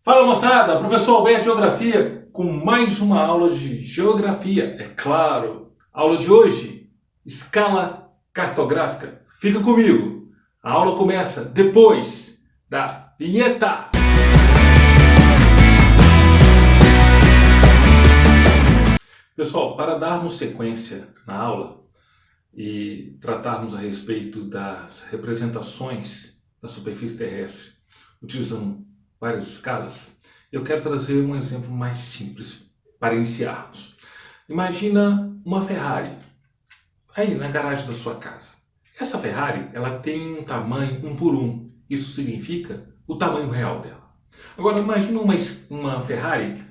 Fala moçada, professor Alberto Geografia com mais uma aula de Geografia, é claro. Aula de hoje, escala cartográfica. Fica comigo, a aula começa depois da vinheta. Pessoal, para darmos sequência na aula e tratarmos a respeito das representações da superfície terrestre utilizando várias escalas, eu quero trazer um exemplo mais simples para iniciarmos. Imagina uma Ferrari aí na garagem da sua casa. Essa Ferrari, ela tem um tamanho 1 por 1. Isso significa o tamanho real dela. Agora imagina uma Ferrari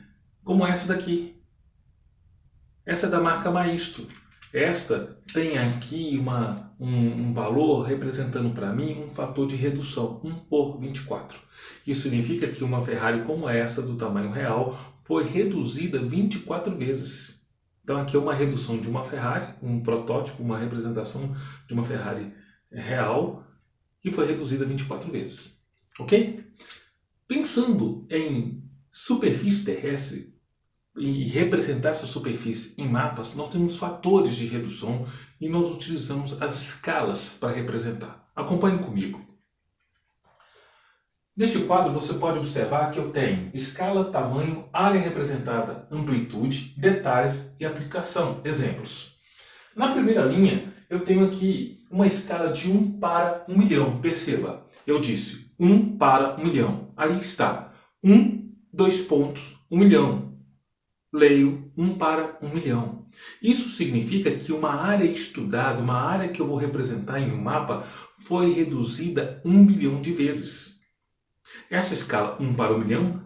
como essa daqui. Essa é da marca Maisto. Esta tem aqui um valor representando para mim um fator de redução, 1 por 24. Isso significa que uma Ferrari como essa, do tamanho real, foi reduzida 24 vezes. Então aqui é uma redução de uma Ferrari, um protótipo, uma representação de uma Ferrari real, que foi reduzida 24 vezes. Ok? Pensando em superfície terrestre, e representar essa superfície em mapas, nós temos fatores de redução e nós utilizamos as escalas para representar. Acompanhe comigo. Neste quadro você pode observar que eu tenho escala, tamanho, área representada, amplitude, detalhes e aplicação. Exemplos. Na primeira linha eu tenho aqui uma escala de 1 para 1 milhão. Perceba, eu disse 1 para 1 milhão. Ali está. 1, 2 pontos, 1 milhão. Leio 1 para 1 milhão. Isso significa que uma área estudada, uma área que eu vou representar em um mapa, foi reduzida 1 milhão de vezes. Essa escala 1 para 1 milhão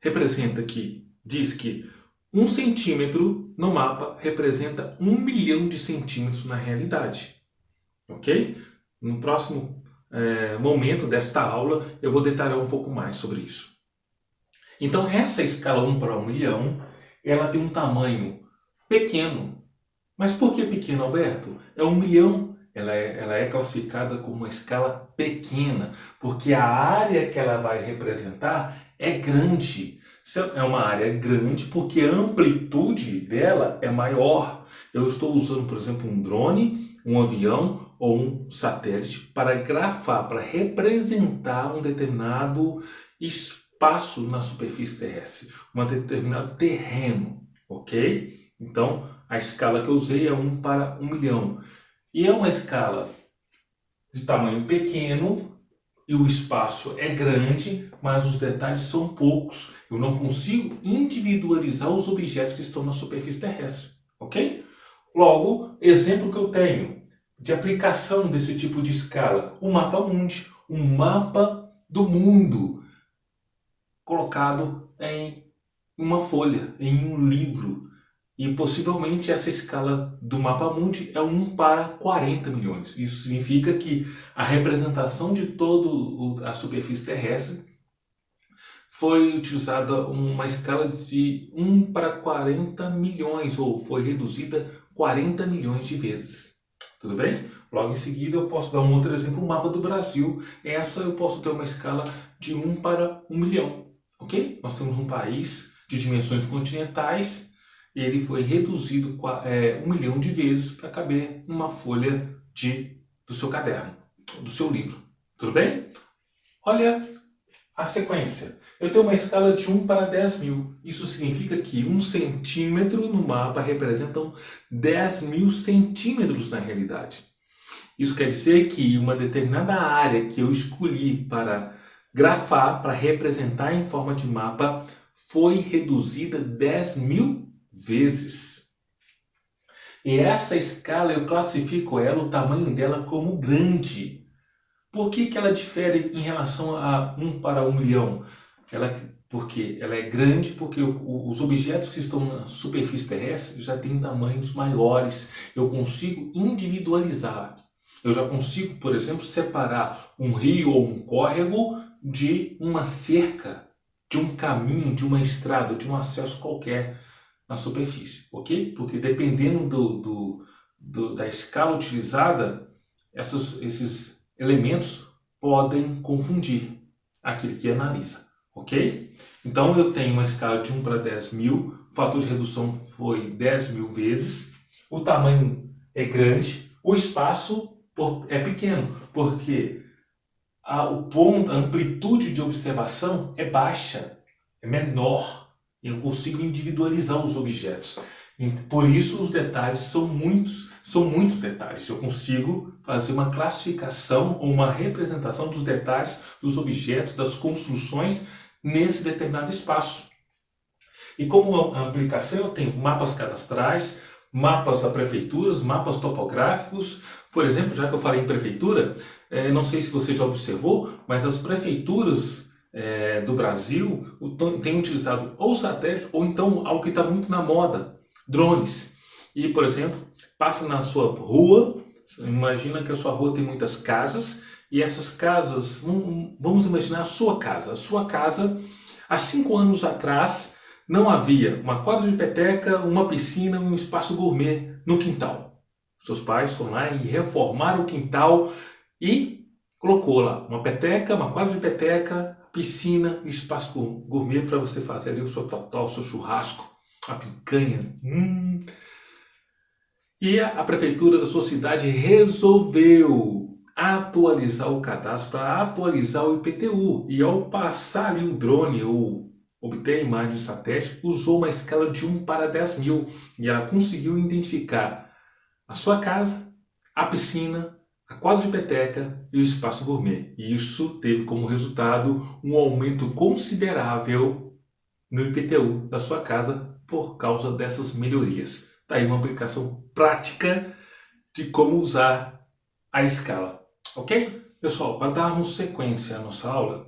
representa que, diz que 1 centímetro no mapa representa 1 milhão de centímetros na realidade. Ok? No próximo momento desta aula eu vou detalhar um pouco mais sobre isso. Então essa escala 1 para 1 milhão ela tem um tamanho pequeno. Mas por que pequeno, Alberto? É 1 milhão. Ela é classificada como uma escala pequena, porque a área que ela vai representar é grande. É uma área grande porque a amplitude dela é maior. Eu estou usando, por exemplo, um drone, um avião ou um satélite para grafar, para representar um determinado espaço na superfície terrestre, um determinado terreno, ok? Então, a escala que eu usei é 1 para 1 milhão. E é uma escala de tamanho pequeno e o espaço é grande, mas os detalhes são poucos. Eu não consigo individualizar os objetos que estão na superfície terrestre, ok? Logo, exemplo que eu tenho de aplicação desse tipo de escala, o mapa mundi, um mapa do mundo, colocado em uma folha, em um livro. E possivelmente essa escala do mapa mundi é 1 para 40 milhões. Isso significa que a representação de toda a superfície terrestre foi utilizada uma escala de 1 para 40 milhões, ou foi reduzida 40 milhões de vezes. Tudo bem? Logo em seguida eu posso dar um outro exemplo, o mapa do Brasil. Essa eu posso ter uma escala de 1 para 1 milhão. Ok? Nós temos um país de dimensões continentais e ele foi reduzido 1 milhão de vezes para caber numa folha do seu caderno, do seu livro. Tudo bem? Olha a sequência. Eu tenho uma escala de 1 para 10 mil. Isso significa que 1 centímetro no mapa representam 10 mil centímetros na realidade. Isso quer dizer que uma determinada área que eu escolhi para grafar, para representar em forma de mapa, foi reduzida 10 mil vezes. E essa escala eu classifico ela, o tamanho dela, como grande. Por que ela difere em relação a 1 para 1 milhão? Porque ela é grande, porque os objetos que estão na superfície terrestre já têm tamanhos maiores. Eu consigo individualizar. Eu já consigo, por exemplo, separar um rio ou um córrego de uma cerca, de um caminho, de uma estrada, de um acesso qualquer na superfície, ok? Porque dependendo da escala utilizada, esses elementos podem confundir aquele que analisa, ok? Então eu tenho uma escala de 1 para 10 mil, o fator de redução foi 10 mil vezes, o tamanho é grande, o espaço é pequeno, porque o ponto, a amplitude de observação é baixa, é menor. Eu consigo individualizar os objetos. E por isso os detalhes são muitos detalhes. Eu consigo fazer uma classificação ou uma representação dos detalhes dos objetos, das construções nesse determinado espaço. E como aplicação eu tenho mapas cadastrais, mapas da prefeitura, mapas topográficos. Por exemplo, já que eu falei em prefeitura, não sei se você já observou, mas as prefeituras do Brasil têm utilizado ou satélite ou então algo que está muito na moda, drones. E, por exemplo, passa na sua rua, imagina que a sua rua tem muitas casas, e essas casas, vamos imaginar a sua casa. A sua casa, há 5 anos atrás, não havia uma quadra de peteca, uma piscina, um espaço gourmet no quintal. Seus pais foram lá e reformaram o quintal e colocou lá uma peteca, uma quadra de peteca, piscina, espaço gourmet para você fazer ali o seu totó, o seu churrasco, a picanha. E a prefeitura da sua cidade resolveu atualizar o cadastro para atualizar o IPTU. E ao passar ali o drone ou obter a imagem de satélite, usou uma escala de 1 para 10 mil. E ela conseguiu identificar a sua casa, a piscina, a quadra de peteca e o espaço gourmet. E isso teve como resultado um aumento considerável no IPTU da sua casa por causa dessas melhorias. Está aí uma aplicação prática de como usar a escala. Ok? Pessoal, para darmos sequência à nossa aula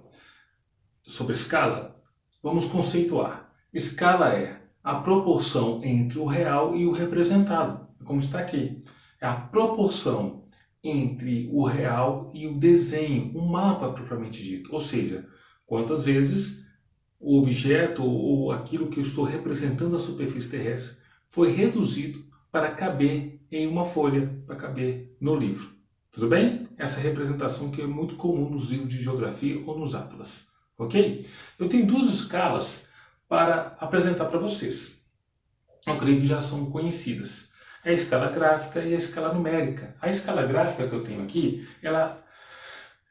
sobre escala, vamos conceituar. Escala é a proporção entre o real e o representado, como está aqui. É a proporção entre o real e o desenho, o mapa propriamente dito. Ou seja, quantas vezes o objeto ou aquilo que eu estou representando na superfície terrestre foi reduzido para caber em uma folha, para caber no livro. Tudo bem? Essa representação que é muito comum nos livros de geografia ou nos atlas. Ok? Eu tenho 2 escalas para apresentar para vocês. Eu creio que já são conhecidas. É a escala gráfica e a escala numérica. A escala gráfica que eu tenho aqui, ela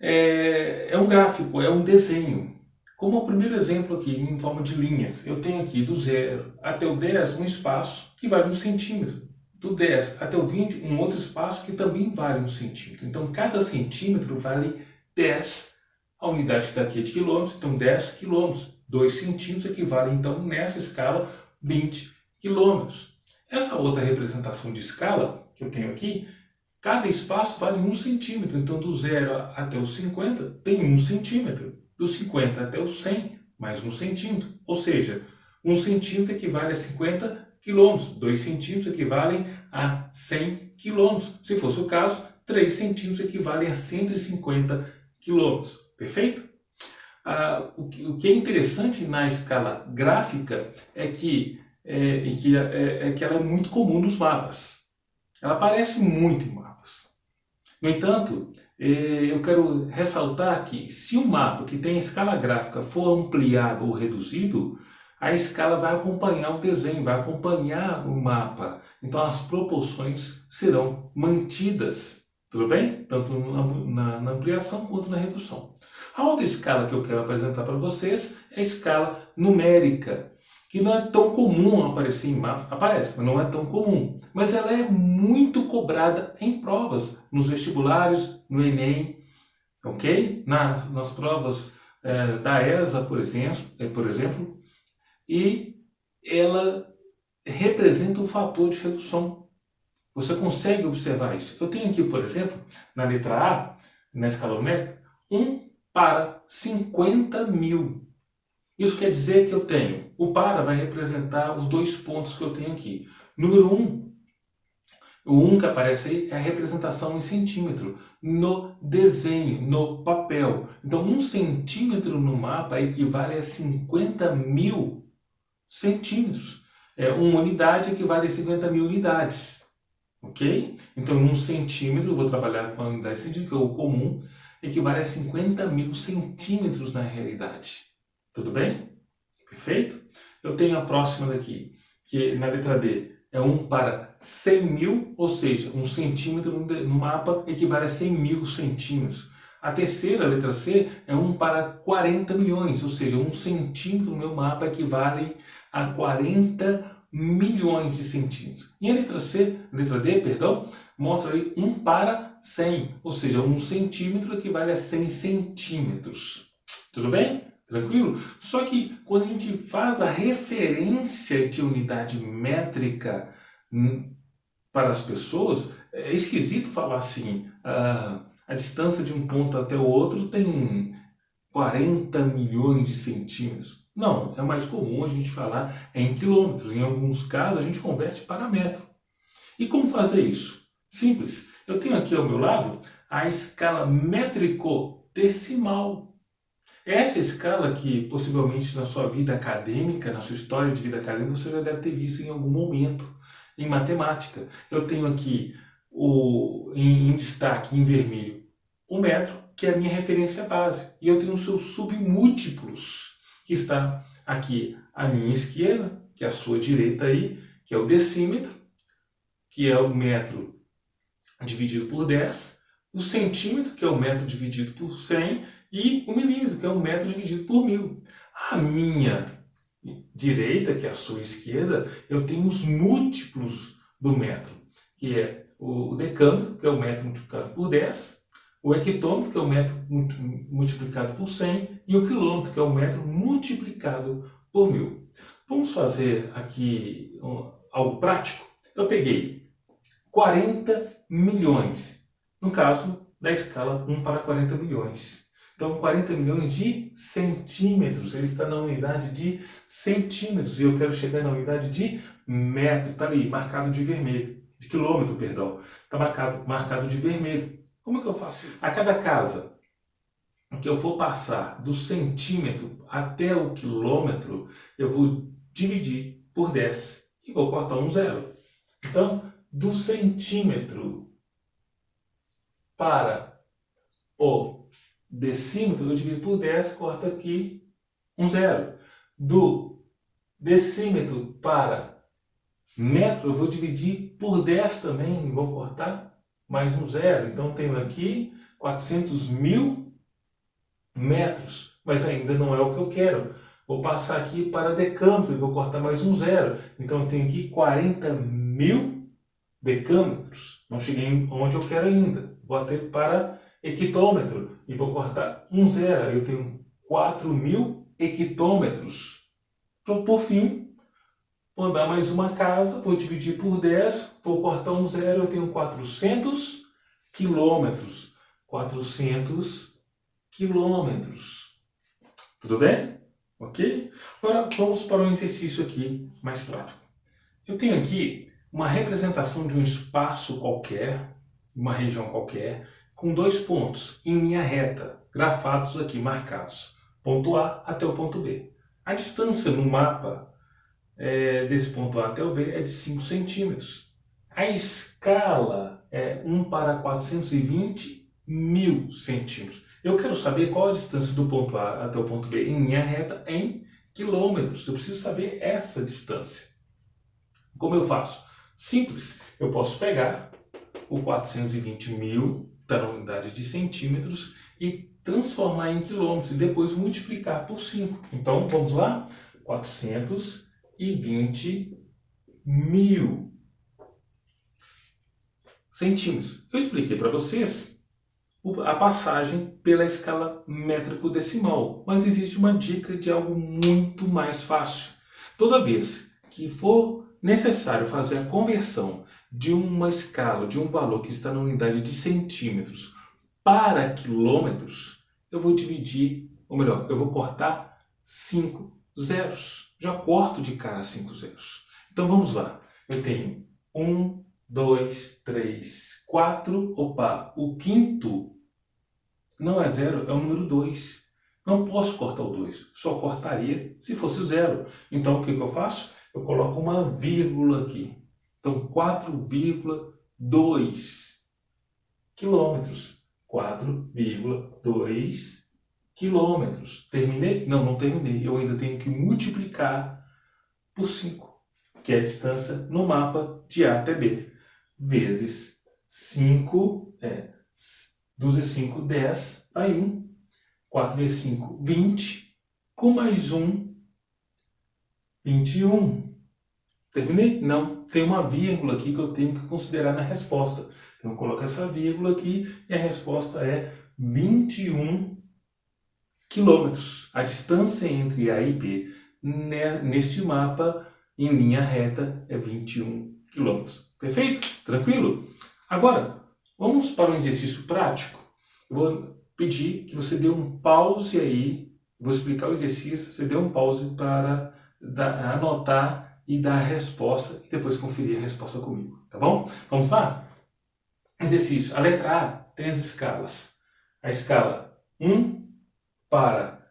é um gráfico, é um desenho. Como o primeiro exemplo aqui, em forma de linhas, eu tenho aqui do 0 até o 10 um espaço que vale 1 centímetro. Do 10 até o 20, um outro espaço que também vale 1 centímetro. Então, cada centímetro vale 10. A unidade que está aqui é de quilômetros, então 10 quilômetros. 2 centímetros equivale, então, nessa escala, 20 quilômetros. Essa outra representação de escala que eu tenho aqui, cada espaço vale 1 centímetro. Então, do 0 até os 50, tem 1 centímetro. Do 50 até os 100, mais 1 centímetro. Ou seja, 1 centímetro equivale a 50 quilômetros. 2 centímetros equivalem a 100 quilômetros. Se fosse o caso, 3 centímetros equivalem a 150 quilômetros. Perfeito? O que é interessante na escala gráfica é que ela é muito comum nos mapas. Ela aparece muito em mapas. No entanto, eu quero ressaltar que se o mapa que tem a escala gráfica for ampliado ou reduzido, a escala vai acompanhar o desenho, vai acompanhar o mapa. Então as proporções serão mantidas, tudo bem? Tanto na ampliação quanto na redução. A outra escala que eu quero apresentar para vocês é a escala numérica, que não é tão comum aparecer em mapas. Aparece, mas não é tão comum. Mas ela é muito cobrada em provas, nos vestibulares, no Enem, ok? Nas provas da ESA, por exemplo, e ela representa um fator de redução. Você consegue observar isso. Eu tenho aqui, por exemplo, na letra A, na escala numérica, 1 para 50 mil. Isso quer dizer que eu tenho, o para vai representar os 2 pontos que eu tenho aqui. Número 1, o 1 que aparece aí é a representação em centímetro, no desenho, no papel. Então 1 centímetro no mapa equivale a 50 mil centímetros. Uma unidade equivale a 50 mil unidades. Ok? Então 1 centímetro, eu vou trabalhar com a unidade centímetro, que é o comum, equivale a 50 mil centímetros na realidade. Tudo bem? Perfeito? Eu tenho a próxima daqui, que na letra D é 1 para 100 mil, ou seja, 1 centímetro no mapa equivale a 100 mil centímetros. A terceira, a letra C, é 1 para 40 milhões, ou seja, 1 centímetro no meu mapa equivale a 40 milhões de centímetros. E a letra D, perdão, mostra aí 1 para 100, ou seja, 1 centímetro equivale a 100 centímetros. Tudo bem? Tranquilo? Só que quando a gente faz a referência de unidade métrica para as pessoas, é esquisito falar assim, a distância de um ponto até o outro tem 40 milhões de centímetros. Não, é mais comum a gente falar em quilômetros. Em alguns casos a gente converte para metro. E como fazer isso? Simples. Eu tenho aqui ao meu lado a escala métrico-decimal. Essa escala que possivelmente na sua vida acadêmica, na sua história de vida acadêmica, você já deve ter visto em algum momento em matemática. Eu tenho aqui em destaque, em vermelho, o metro, que é a minha referência base. E eu tenho os seus submúltiplos, que está aqui à minha esquerda, que é a sua direita aí, que é o decímetro, que é o metro dividido por 10, o centímetro, que é o metro dividido por 100, e o milímetro, que é o metro dividido por 1000. A minha direita, que é a sua esquerda, eu tenho os múltiplos do metro, que é o decâmetro, que é o metro multiplicado por 10, o hectômetro, que é o metro multiplicado por 100, e o quilômetro, que é o metro multiplicado por 1000. Vamos fazer aqui algo prático? Eu peguei 40 milhões, no caso da escala 1 para 40 milhões. Então, 40 milhões de centímetros, ele está na unidade de centímetros, e eu quero chegar na unidade de metro, está ali, marcado de vermelho, de quilômetro, perdão, está marcado de vermelho. Como é que eu faço? A cada casa que eu for passar do centímetro até o quilômetro, eu vou dividir por 10 e vou cortar um zero. Então, do centímetro para o decímetro, eu divido por 10, corta aqui um zero. Do decímetro para metro, eu vou dividir por 10 também, vou cortar mais um zero. Então, tenho aqui 400 mil metros, mas ainda não é o que eu quero. Vou passar aqui para decâmetro, vou cortar mais um zero. Então, eu tenho aqui 40 mil decâmetros. Não cheguei onde eu quero ainda. Vou até para hectômetro e vou cortar um zero. Eu tenho 4.000 hectômetros. Então, por fim, vou andar mais uma casa, vou dividir por 10, vou cortar um zero, eu tenho 400 quilômetros. 400 quilômetros. Tudo bem? Ok? Agora vamos para um exercício aqui mais prático. Eu tenho aqui uma representação de um espaço qualquer, uma região qualquer, com 2 pontos em linha reta, grafados aqui, marcados, ponto A até o ponto B. A distância no mapa desse ponto A até o B é de 5 centímetros. A escala é 1 para 420 mil centímetros. Eu quero saber qual a distância do ponto A até o ponto B em linha reta em quilômetros. Eu preciso saber essa distância. Como eu faço? Simples. Eu posso pegar o 420 mil da unidade de centímetros e transformar em quilômetros e depois multiplicar por 5. Então, vamos lá? 420 mil centímetros. Eu expliquei para vocês a passagem pela escala métrico-decimal, mas existe uma dica de algo muito mais fácil. Toda vez que for necessário fazer a conversão de uma escala, de um valor que está na unidade de centímetros para quilômetros, eu vou dividir, ou melhor, eu vou cortar 5 zeros. Já corto de cara 5 zeros. Então vamos lá. Eu tenho 1, 2, 3, 4. Opa, o quinto não é zero, é o número 2. Não posso cortar o 2, só cortaria se fosse o zero. Então o que eu faço? Eu coloco uma vírgula aqui. Então 4,2 quilômetros. 4,2 quilômetros. Terminei? Não, não terminei. Eu ainda tenho que multiplicar por 5, que é a distância no mapa de A até B, vezes 5, 2 vezes 5, 10, tá aí 1. 4 vezes 5, 20, com mais 1, 21. Terminei? Não. Tem uma vírgula aqui que eu tenho que considerar na resposta. Então, eu coloco essa vírgula aqui e a resposta é 21 quilômetros. A distância entre A e B neste mapa, em linha reta, é 21 quilômetros. Perfeito? Tranquilo? Agora, vamos para um exercício prático. Eu vou pedir que você dê um pause aí. Vou explicar o exercício. Você dê um pause para anotar e dar a resposta e depois conferir a resposta comigo. Tá bom? Vamos lá? Exercício. A letra A tem as escalas. A escala 1 para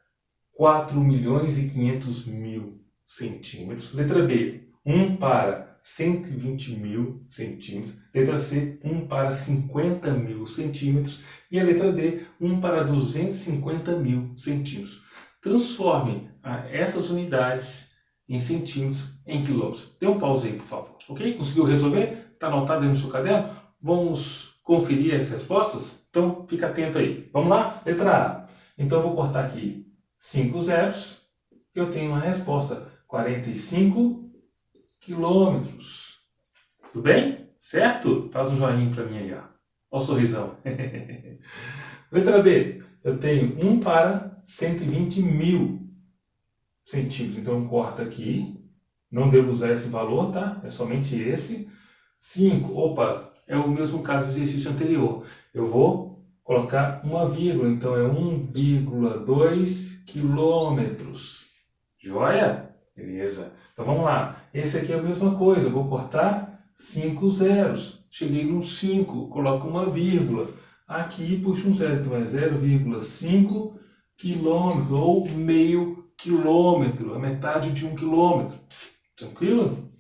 4.500.000 centímetros. Letra B, 1 para 120.000 centímetros. Letra C, 1 para 50.000 centímetros. E a letra D, 1 para 250.000 centímetros. Transforme essas unidades em centímetros em quilômetros. Dê um pause aí, por favor. Ok? Conseguiu resolver? Está anotado aí no seu caderno? Vamos conferir as respostas? Então, fica atento aí. Vamos lá? Letra A. Então, eu vou cortar aqui 5 zeros. Eu tenho uma resposta, 45 quilômetros. Tudo bem? Certo? Faz um joinha para mim aí, ó. Olha o sorrisão. Letra B. Eu tenho 1 para 120.000 centímetros. Então, eu corto aqui. Não devo usar esse valor, tá? É somente esse. 5. Opa, é o mesmo caso do exercício anterior. Eu vou colocar uma vírgula, então é 1,2 quilômetros. Joia? Beleza. Então vamos lá. Esse aqui é a mesma coisa. Eu vou cortar 5 zeros. Cheguei no 5, coloco uma vírgula. Aqui puxo um zero, então é 0,5 quilômetros ou meio quilômetro, a metade de 1 quilômetro. Tranquilo?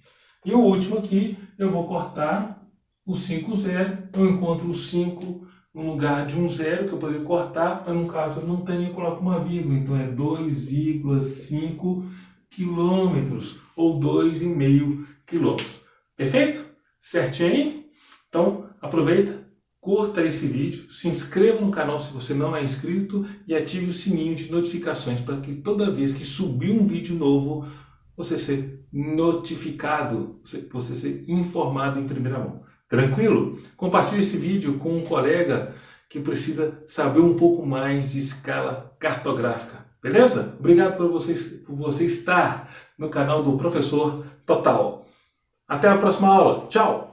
E o último aqui, eu vou cortar o 5 zero. Eu encontro o 5 no lugar de um zero que eu poderia cortar, mas no caso eu não tenho, eu coloco uma vírgula. Então é 2,5 quilômetros ou 2,5 quilômetros. Perfeito? Certinho aí? Então aproveita, curta esse vídeo, se inscreva no canal se você não é inscrito e ative o sininho de notificações para que toda vez que subir um vídeo novo, você ser notificado, você ser informado em primeira mão. Tranquilo? Compartilhe esse vídeo com um colega que precisa saber um pouco mais de escala cartográfica. Beleza? Obrigado por você estar no canal do Professor Total. Até a próxima aula. Tchau!